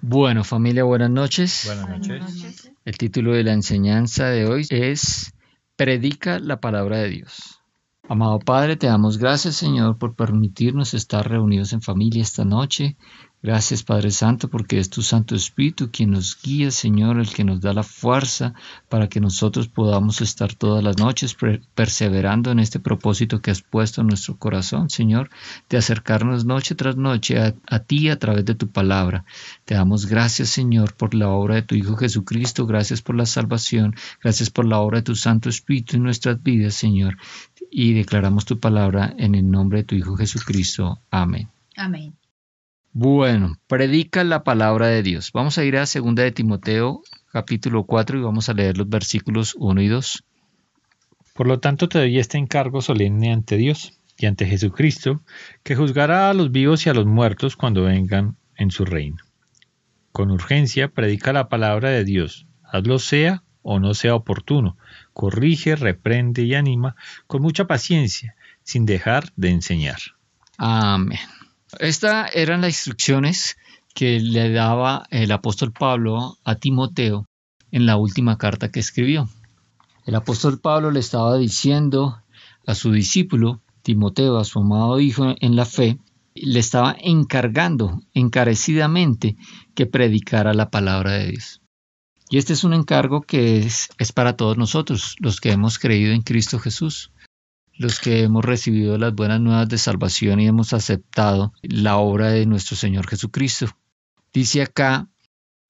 Bueno, familia, buenas noches. Buenas noches. El título de la enseñanza de hoy es Predica la palabra de Dios. Amado Padre, te damos gracias, Señor, por permitirnos estar reunidos en familia esta noche. Gracias, Padre Santo, porque es tu Santo Espíritu quien nos guía, Señor, el que nos da la fuerza para que nosotros podamos estar todas las noches perseverando en este propósito que has puesto en nuestro corazón, Señor, de acercarnos noche tras noche a ti a través de tu palabra. Te damos gracias, Señor, por la obra de tu Hijo Jesucristo. Gracias por la salvación. Gracias por la obra de tu Santo Espíritu en nuestras vidas, Señor. Y declaramos tu palabra en el nombre de tu Hijo Jesucristo. Amén. Amén. Bueno, predica la palabra de Dios. Vamos a ir a 2 de Timoteo, capítulo 4, y vamos a leer los versículos 1 y 2. Por lo tanto, te doy este encargo solemne ante Dios y ante Jesucristo, que juzgará a los vivos y a los muertos cuando vengan en su reino. Con urgencia, predica la palabra de Dios, hazlo sea o no sea oportuno, corrige, reprende y anima con mucha paciencia, sin dejar de enseñar. Amén. Estas eran las instrucciones que le daba el apóstol Pablo a Timoteo en la última carta que escribió. El apóstol Pablo le estaba diciendo a su discípulo, Timoteo, a su amado hijo en la fe, le estaba encargando encarecidamente que predicara la palabra de Dios. Y este es un encargo que es para todos nosotros, los que hemos creído en Cristo Jesús, los que hemos recibido las buenas nuevas de salvación y hemos aceptado la obra de nuestro Señor Jesucristo. Dice acá,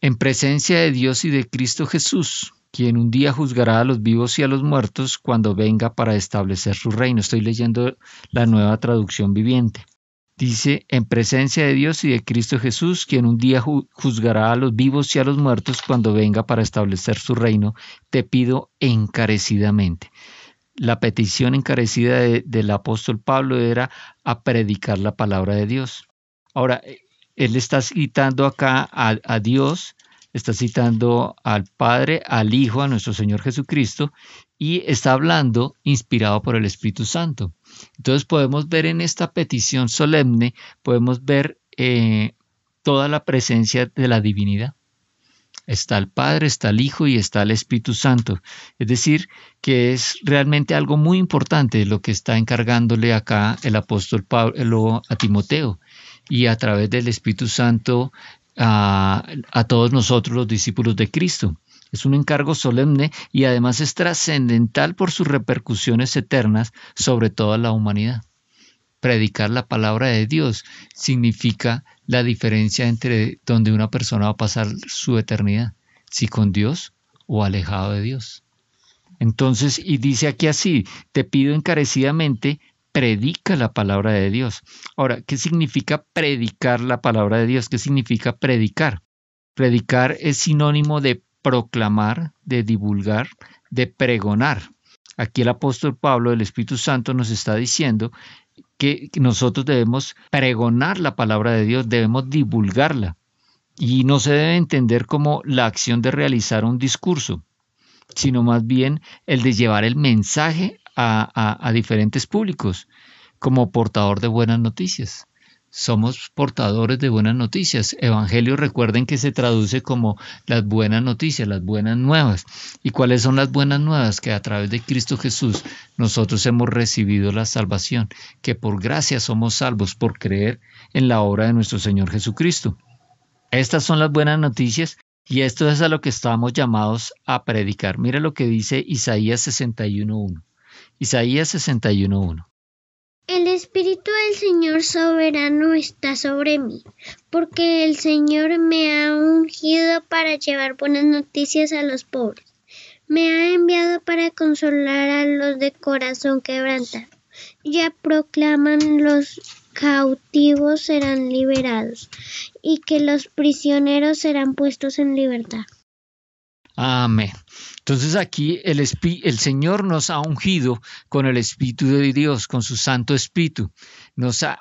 en presencia de Dios y de Cristo Jesús, quien un día juzgará a los vivos y a los muertos cuando venga para establecer su reino. Estoy leyendo la Nueva Traducción Viviente. Dice, en presencia de Dios y de Cristo Jesús, quien un día juzgará a los vivos y a los muertos cuando venga para establecer su reino, te pido encarecidamente. La petición encarecida del apóstol Pablo era a predicar la palabra de Dios. Ahora, él está citando acá a Dios, está citando al Padre, al Hijo, a nuestro Señor Jesucristo, y está hablando inspirado por el Espíritu Santo. Entonces podemos ver en esta petición solemne, podemos ver toda la presencia de la divinidad. Está el Padre, está el Hijo y está el Espíritu Santo. Es decir, que es realmente algo muy importante lo que está encargándole acá el apóstol Pablo a Timoteo y a través del Espíritu Santo a todos nosotros los discípulos de Cristo. Es un encargo solemne y además es trascendental por sus repercusiones eternas sobre toda la humanidad. Predicar la palabra de Dios significa la diferencia entre donde una persona va a pasar su eternidad, si con Dios o alejado de Dios. Entonces, y dice aquí así, te pido encarecidamente, predica la palabra de Dios. Ahora, ¿qué significa predicar la palabra de Dios? ¿Qué significa predicar? Predicar es sinónimo de proclamar, de divulgar, de pregonar. Aquí el apóstol Pablo, el Espíritu Santo, nos está diciendo que nosotros debemos pregonar la palabra de Dios, debemos divulgarla. Y no se debe entender como la acción de realizar un discurso, sino más bien el de llevar el mensaje a diferentes públicos, como portador de buenas noticias. Somos portadores de buenas noticias. Evangelio, recuerden que se traduce como las buenas noticias, las buenas nuevas. ¿Y cuáles son las buenas nuevas? Que a través de Cristo Jesús nosotros hemos recibido la salvación, que por gracia somos salvos por creer en la obra de nuestro Señor Jesucristo. Estas son las buenas noticias y esto es a lo que estamos llamados a predicar. Mira lo que dice Isaías 61.1. Isaías 61.1. El Espíritu del Señor soberano está sobre mí, porque el Señor me ha ungido para llevar buenas noticias a los pobres. Me ha enviado para consolar a los de corazón quebrantado. Ya proclaman los cautivos serán liberados y que los prisioneros serán puestos en libertad. Amén. Entonces aquí el Señor nos ha ungido con el Espíritu de Dios, con su Santo Espíritu. Nos ha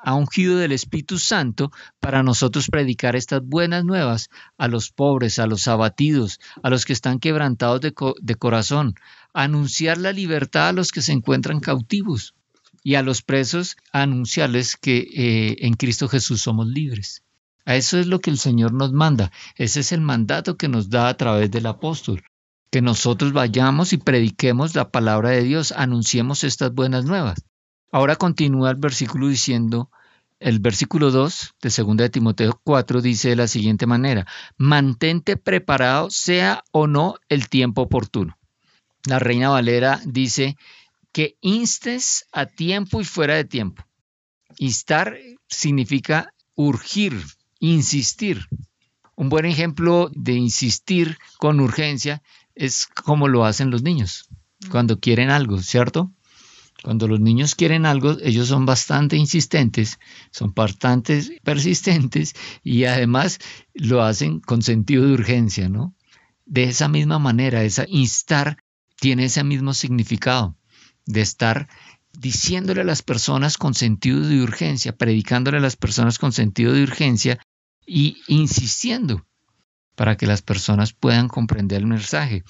ungido del Espíritu Santo para nosotros predicar estas buenas nuevas a los pobres, a los abatidos, a los que están quebrantados de corazón, anunciar la libertad a los que se encuentran cautivos y a los presos anunciarles que en Cristo Jesús somos libres. A eso es lo que el Señor nos manda. Ese es el mandato que nos da a través del apóstol. Que nosotros vayamos y prediquemos la palabra de Dios, anunciemos estas buenas nuevas. Ahora continúa el versículo diciendo, el versículo 2 de 2 de Timoteo 4 dice de la siguiente manera: mantente preparado, sea o no el tiempo oportuno. La Reina Valera dice que instes a tiempo y fuera de tiempo. Instar significa urgir, insistir. Un buen ejemplo de insistir con urgencia es como lo hacen los niños cuando quieren algo, ¿cierto? Cuando los niños quieren algo, ellos son bastante insistentes, son bastante persistentes y además lo hacen con sentido de urgencia, ¿no? De esa misma manera, esa instar tiene ese mismo significado de estar diciéndole a las personas con sentido de urgencia, predicándole a las personas con sentido de urgencia y insistiendo para que las personas puedan comprender el mensaje.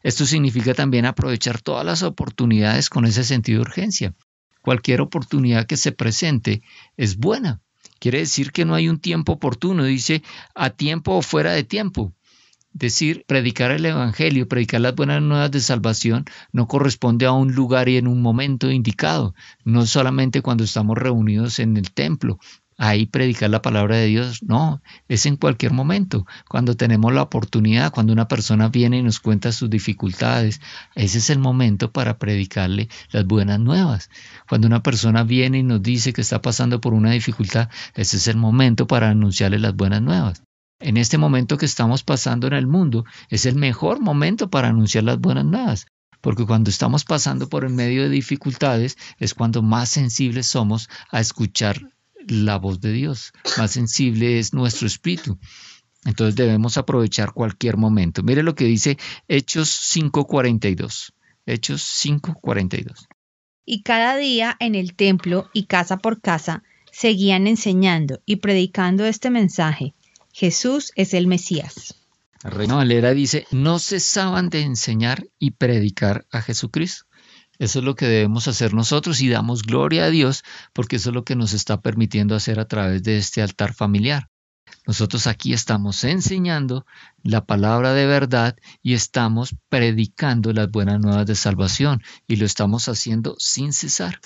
Esto significa también aprovechar todas las oportunidades con ese sentido de urgencia. Cualquier oportunidad que se presente es buena. Quiere decir que no hay un tiempo oportuno, dice a tiempo o fuera de tiempo. Decir, predicar el evangelio, predicar las buenas nuevas de salvación no corresponde a un lugar y en un momento indicado. No solamente cuando estamos reunidos en el templo, ahí predicar la palabra de Dios, no, es en cualquier momento, cuando tenemos la oportunidad, cuando una persona viene y nos cuenta sus dificultades, ese es el momento para predicarle las buenas nuevas. Cuando una persona viene y nos dice que está pasando por una dificultad, ese es el momento para anunciarle las buenas nuevas. En este momento que estamos pasando en el mundo, es el mejor momento para anunciar las buenas nuevas. Porque cuando estamos pasando por en medio de dificultades, es cuando más sensibles somos a escuchar la voz de Dios, más sensible es nuestro espíritu. Entonces debemos aprovechar cualquier momento. Mire lo que dice Hechos 5:42. Hechos 5:42. Y cada día en el templo y casa por casa seguían enseñando y predicando este mensaje: Jesús es el Mesías. La Reina Valera dice, no cesaban de enseñar y predicar a Jesucristo. Eso es lo que debemos hacer nosotros y damos gloria a Dios porque eso es lo que nos está permitiendo hacer a través de este altar familiar. Nosotros aquí estamos enseñando la palabra de verdad y estamos predicando las buenas nuevas de salvación y lo estamos haciendo sin cesar.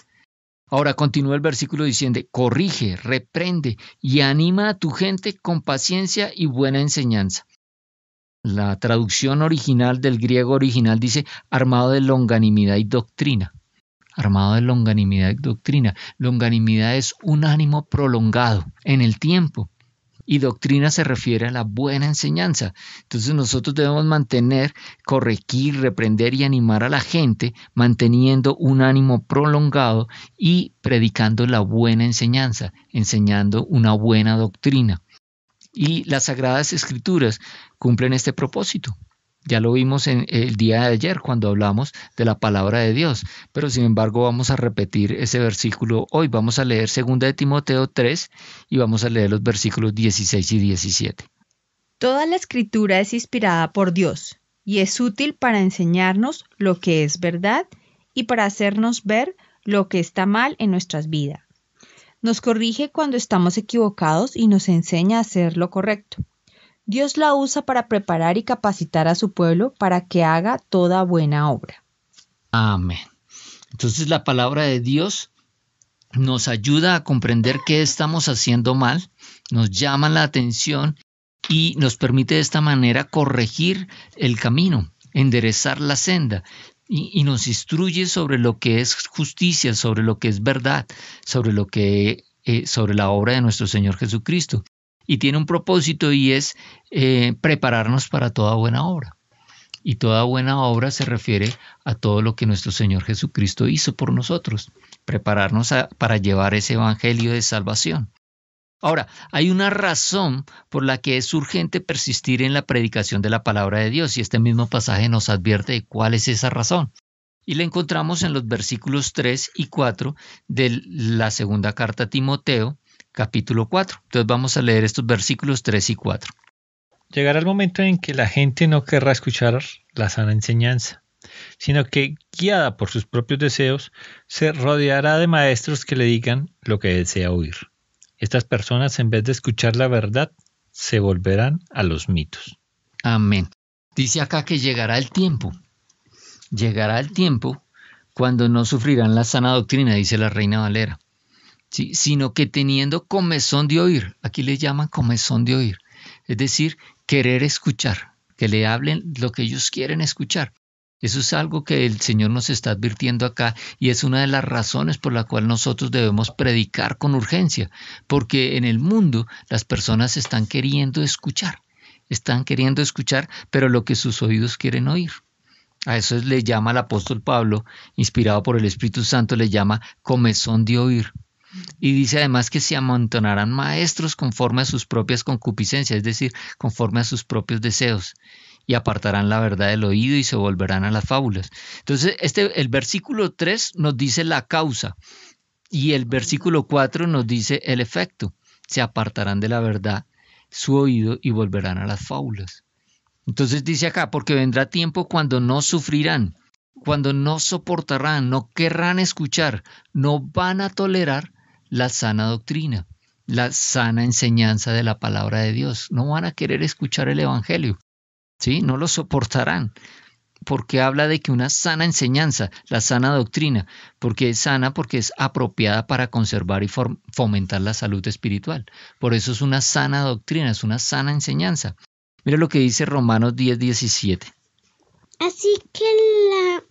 Ahora continúa el versículo diciendo, corrige, reprende y anima a tu gente con paciencia y buena enseñanza. La traducción original del griego original dice armado de longanimidad y doctrina. Armado de longanimidad y doctrina. Longanimidad es un ánimo prolongado en el tiempo. Y doctrina se refiere a la buena enseñanza. Entonces nosotros debemos mantener, corregir, reprender y animar a la gente, manteniendo un ánimo prolongado y predicando la buena enseñanza, enseñando una buena doctrina. Y las Sagradas Escrituras cumplen este propósito. Ya lo vimos en el día de ayer cuando hablamos de la palabra de Dios, pero sin embargo vamos a repetir ese versículo hoy. Vamos a leer 2 de Timoteo 3 y vamos a leer los versículos 16 y 17. Toda la Escritura es inspirada por Dios y es útil para enseñarnos lo que es verdad y para hacernos ver lo que está mal en nuestras vidas. Nos corrige cuando estamos equivocados y nos enseña a hacer lo correcto. Dios la usa para preparar y capacitar a su pueblo para que haga toda buena obra. Amén. Entonces la palabra de Dios nos ayuda a comprender qué estamos haciendo mal, nos llama la atención y nos permite de esta manera corregir el camino, enderezar la senda. Y nos instruye sobre lo que es justicia, sobre lo que es verdad, sobre la obra de nuestro Señor Jesucristo. Y tiene un propósito y es prepararnos para toda buena obra. Y toda buena obra se refiere a todo lo que nuestro Señor Jesucristo hizo por nosotros. Prepararnos para llevar ese evangelio de salvación. Ahora, hay una razón por la que es urgente persistir en la predicación de la palabra de Dios y este mismo pasaje nos advierte de cuál es esa razón. Y la encontramos en los versículos 3 y 4 de la segunda carta a Timoteo, capítulo 4. Entonces vamos a leer estos versículos 3 y 4. Llegará el momento en que la gente no querrá escuchar la sana enseñanza, sino que, guiada por sus propios deseos, se rodeará de maestros que le digan lo que desea oír. Estas personas, en vez de escuchar la verdad, se volverán a los mitos. Amén. Dice acá que llegará el tiempo cuando no sufrirán la sana doctrina, dice la Reina Valera, ¿sí? Sino que teniendo comezón de oír, aquí le llaman comezón de oír, es decir, querer escuchar, que le hablen lo que ellos quieren escuchar. Eso es algo que el Señor nos está advirtiendo acá y es una de las razones por la cual nosotros debemos predicar con urgencia, porque en el mundo las personas están queriendo escuchar, pero lo que sus oídos quieren oír. A eso le llama el apóstol Pablo, inspirado por el Espíritu Santo, le llama comezón de oír. Y dice además que se amontonarán maestros conforme a sus propias concupiscencias, es decir, conforme a sus propios deseos, y apartarán la verdad del oído y se volverán a las fábulas. Entonces, el versículo 3 nos dice la causa y el versículo 4 nos dice el efecto. Se apartarán de la verdad su oído y volverán a las fábulas. Entonces dice acá, porque vendrá tiempo cuando no sufrirán, cuando no soportarán, no querrán escuchar, no van a tolerar la sana doctrina, la sana enseñanza de la palabra de Dios. No van a querer escuchar el evangelio, ¿sí? No lo soportarán, porque habla de que una sana enseñanza, la sana doctrina, porque es sana, porque es apropiada para conservar y fomentar la salud espiritual. Por eso es una sana doctrina, es una sana enseñanza. Mira lo que dice Romanos 10:17. Así que la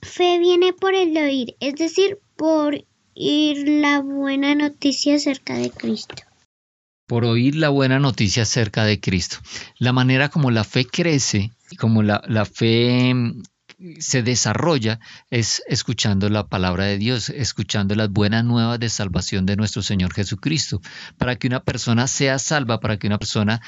fe viene por el oír, es decir, por oír la buena noticia acerca de Cristo. Por oír la buena noticia acerca de Cristo. La manera como la fe crece, como la fe se desarrolla, es escuchando la palabra de Dios, escuchando las buenas nuevas de salvación de nuestro Señor Jesucristo. Para que una persona sea salva, para que una persona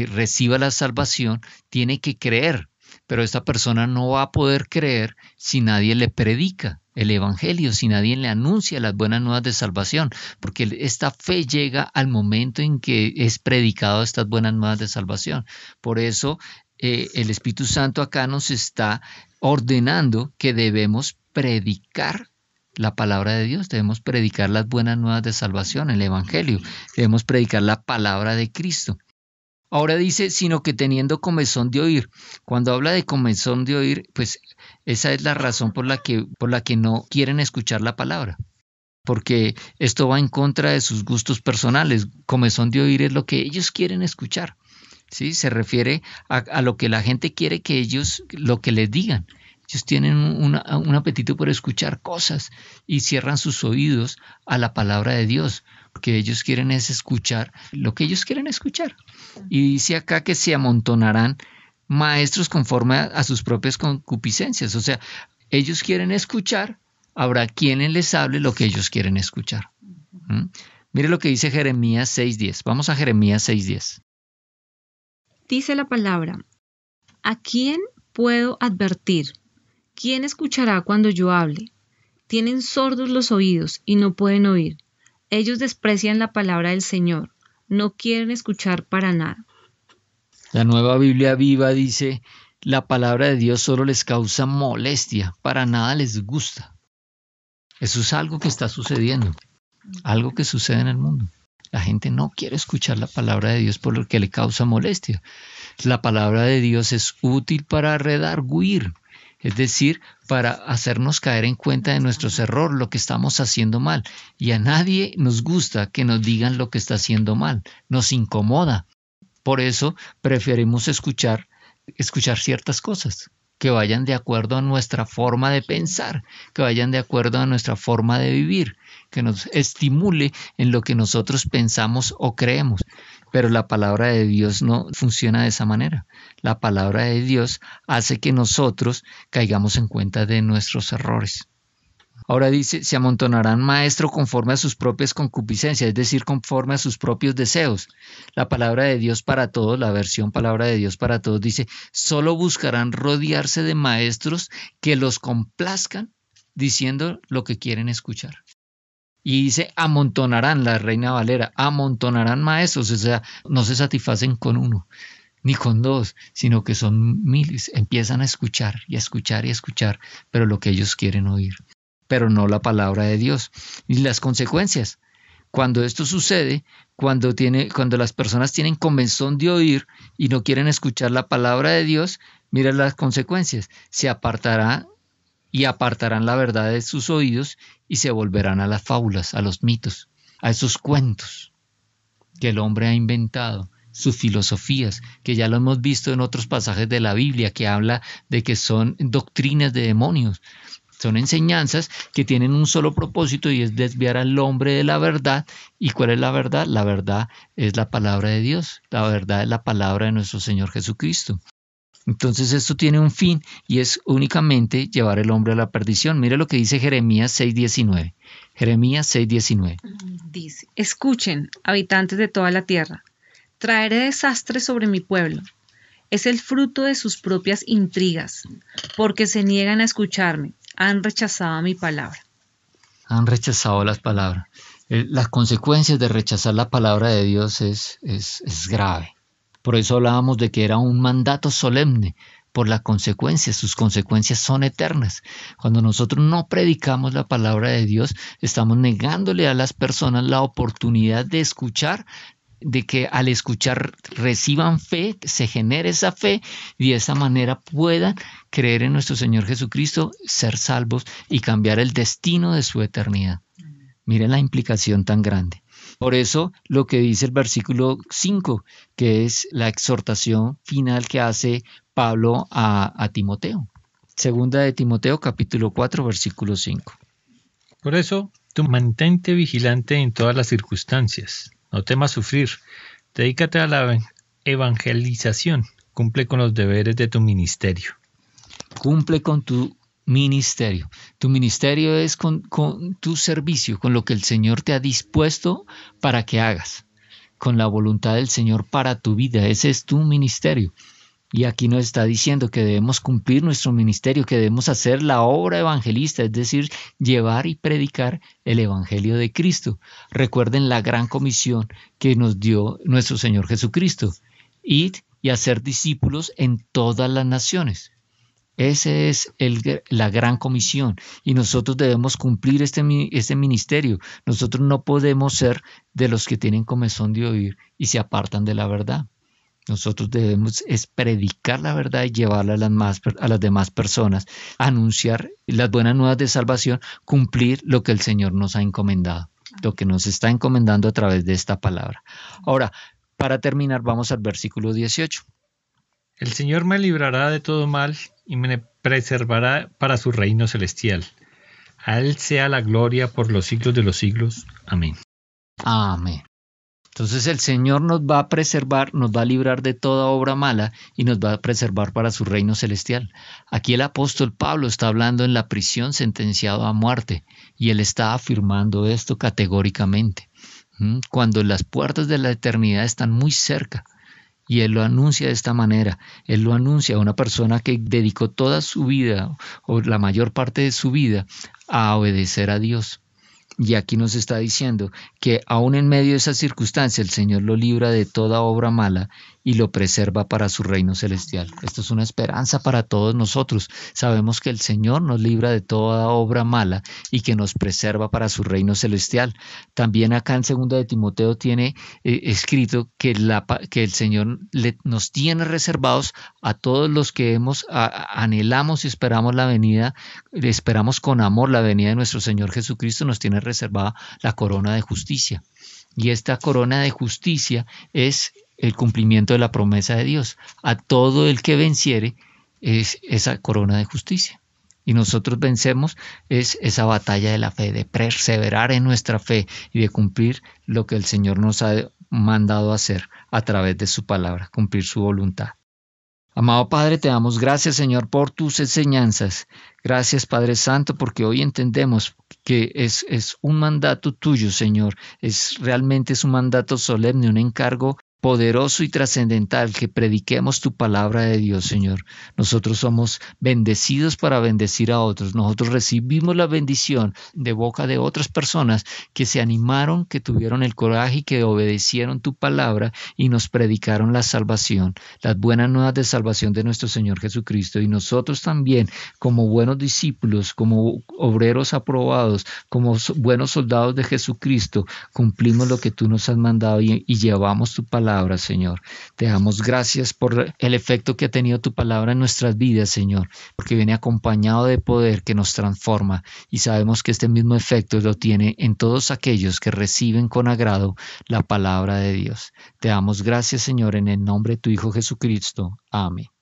reciba la salvación, tiene que creer. Pero esta persona no va a poder creer si nadie le predica el evangelio, si nadie le anuncia las buenas nuevas de salvación, porque esta fe llega al momento en que es predicado estas buenas nuevas de salvación. Por eso el Espíritu Santo acá nos está ordenando que debemos predicar la palabra de Dios, debemos predicar las buenas nuevas de salvación, el evangelio, debemos predicar la palabra de Cristo. Ahora dice, sino que teniendo comezón de oír. Cuando habla de comezón de oír, pues esa es la razón por la que no quieren escuchar la palabra. Porque esto va en contra de sus gustos personales. Comezón de oír es lo que ellos quieren escuchar. ¿Sí? Se refiere a lo que la gente quiere que ellos, lo que les digan. Ellos tienen un apetito por escuchar cosas y cierran sus oídos a la palabra de Dios. Porque ellos quieren es escuchar lo que ellos quieren escuchar. Y dice acá que se amontonarán maestros conforme a sus propias concupiscencias. O sea, ellos quieren escuchar, habrá quien les hable lo que ellos quieren escuchar. Mire lo que dice Jeremías 6:10. Vamos a Jeremías 6:10. Dice la palabra, ¿a quién puedo advertir? ¿Quién escuchará cuando yo hable? Tienen sordos los oídos y no pueden oír. Ellos desprecian la palabra del Señor, no quieren escuchar para nada. La Nueva Biblia Viva dice, la palabra de Dios solo les causa molestia, para nada les gusta. Eso es algo que está sucediendo, algo que sucede en el mundo. La gente no quiere escuchar la palabra de Dios por lo que le causa molestia. La palabra de Dios es útil para redarguir, es decir, para hacernos caer en cuenta de nuestros errores, lo que estamos haciendo mal. Y a nadie nos gusta que nos digan lo que está haciendo mal, nos incomoda. Por eso preferimos escuchar ciertas cosas que vayan de acuerdo a nuestra forma de pensar, que vayan de acuerdo a nuestra forma de vivir, que nos estimule en lo que nosotros pensamos o creemos. Pero la palabra de Dios no funciona de esa manera. La palabra de Dios hace que nosotros caigamos en cuenta de nuestros errores. Ahora dice, se amontonarán maestros conforme a sus propias concupiscencias, es decir, conforme a sus propios deseos. La palabra de Dios para todos, la versión palabra de Dios para todos, dice, solo buscarán rodearse de maestros que los complazcan diciendo lo que quieren escuchar. Y dice, amontonarán, la Reina Valera, amontonarán maestros, o sea, no se satisfacen con uno, ni con dos, sino que son miles. Empiezan a escuchar y a escuchar y a escuchar, pero lo que ellos quieren oír, pero no la palabra de Dios. Y las consecuencias, Cuando esto sucede, cuando las personas tienen comezón de oír y no quieren escuchar la palabra de Dios, mira las consecuencias. Se apartarán la verdad de sus oídos y se volverán a las fábulas, a los mitos, a esos cuentos que el hombre ha inventado, sus filosofías, que ya lo hemos visto en otros pasajes de la Biblia, que habla de que son doctrinas de demonios. Son enseñanzas que tienen un solo propósito y es desviar al hombre de la verdad. ¿Y cuál es la verdad? La verdad es la palabra de Dios. La verdad es la palabra de nuestro Señor Jesucristo. Entonces esto tiene un fin y es únicamente llevar el hombre a la perdición. Mire lo que dice Jeremías 6:19. Jeremías 6:19. Dice: escuchen, habitantes de toda la tierra, traeré desastre sobre mi pueblo. Es el fruto de sus propias intrigas, porque se niegan a escucharme, han rechazado mi palabra. Han rechazado las palabras. Las consecuencias de rechazar la palabra de Dios es grave. Por eso hablábamos de que era un mandato solemne, por las consecuencias. Sus consecuencias son eternas. Cuando nosotros no predicamos la palabra de Dios, estamos negándole a las personas la oportunidad de escuchar, de que al escuchar reciban fe, se genere esa fe y de esa manera puedan creer en nuestro Señor Jesucristo, ser salvos y cambiar el destino de su eternidad. Miren la implicación tan grande. Por eso lo que dice el versículo 5, que es la exhortación final que hace Pablo a Timoteo. Segunda de Timoteo, capítulo 4, versículo 5. Por eso, tú mantente vigilante en todas las circunstancias. No temas sufrir. Dedícate a la evangelización. Cumple con los deberes de tu ministerio. Cumple con tu ministerio. Tu ministerio es con tu servicio, con lo que el Señor te ha dispuesto para que hagas, con la voluntad del Señor para tu vida. Ese es tu ministerio. Y aquí nos está diciendo que debemos cumplir nuestro ministerio, que debemos hacer la obra evangelista, es decir, llevar y predicar el evangelio de Cristo. Recuerden la gran comisión que nos dio nuestro Señor Jesucristo: id y hacer discípulos en todas las naciones. Esa es la gran comisión y nosotros debemos cumplir este ministerio. Nosotros no podemos ser de los que tienen comezón de oír y se apartan de la verdad. Nosotros debemos predicar la verdad y llevarla a las demás personas, anunciar las buenas nuevas de salvación, cumplir lo que el Señor nos ha encomendado, lo que nos está encomendando a través de esta palabra. Ahora, para terminar, vamos al versículo 18. El Señor me librará de todo mal y me preservará para su reino celestial. A Él sea la gloria por los siglos de los siglos. Amén. Amén. Entonces el Señor nos va a preservar, nos va a librar de toda obra mala y nos va a preservar para su reino celestial. Aquí el apóstol Pablo está hablando en la prisión, sentenciado a muerte, y él está afirmando esto categóricamente. Cuando las puertas de la eternidad están muy cerca. Y él lo anuncia de esta manera. Él lo anuncia a una persona que dedicó toda su vida, o la mayor parte de su vida, a obedecer a Dios. Y aquí nos está diciendo que aún en medio de esa circunstancia el Señor lo libra de toda obra mala y lo preserva para su reino celestial. Esto es una esperanza para todos nosotros. Sabemos que el Señor nos libra de toda obra mala y que nos preserva para su reino celestial. También acá en 2 de Timoteo tiene escrito que el Señor nos tiene reservados a todos los que anhelamos y esperamos la venida, esperamos con amor la venida de nuestro Señor Jesucristo. Nos tiene reservada la corona de justicia. Y esta corona de justicia es el cumplimiento de la promesa de Dios. A todo el que venciere es esa corona de justicia. Y nosotros vencemos es esa batalla de la fe, de perseverar en nuestra fe y de cumplir lo que el Señor nos ha mandado hacer a través de su palabra, cumplir su voluntad. Amado Padre, te damos gracias, Señor, por tus enseñanzas. Gracias, Padre Santo, porque hoy entendemos que es un mandato tuyo, Señor. Realmente es un mandato solemne, un encargo poderoso y trascendental que prediquemos tu palabra de Dios, Señor. Nosotros somos bendecidos para bendecir a otros. Nosotros recibimos la bendición de boca de otras personas que se animaron, que tuvieron el coraje y que obedecieron tu palabra y nos predicaron la salvación, las buenas nuevas de salvación de nuestro Señor Jesucristo. Y nosotros también, como buenos discípulos, como obreros aprobados, como buenos soldados de Jesucristo, cumplimos lo que tú nos has mandado y llevamos tu palabra, Señor. Te damos gracias por el efecto que ha tenido tu palabra en nuestras vidas, Señor, porque viene acompañado de poder que nos transforma y sabemos que este mismo efecto lo tiene en todos aquellos que reciben con agrado la palabra de Dios. Te damos gracias, Señor, en el nombre de tu Hijo Jesucristo. Amén.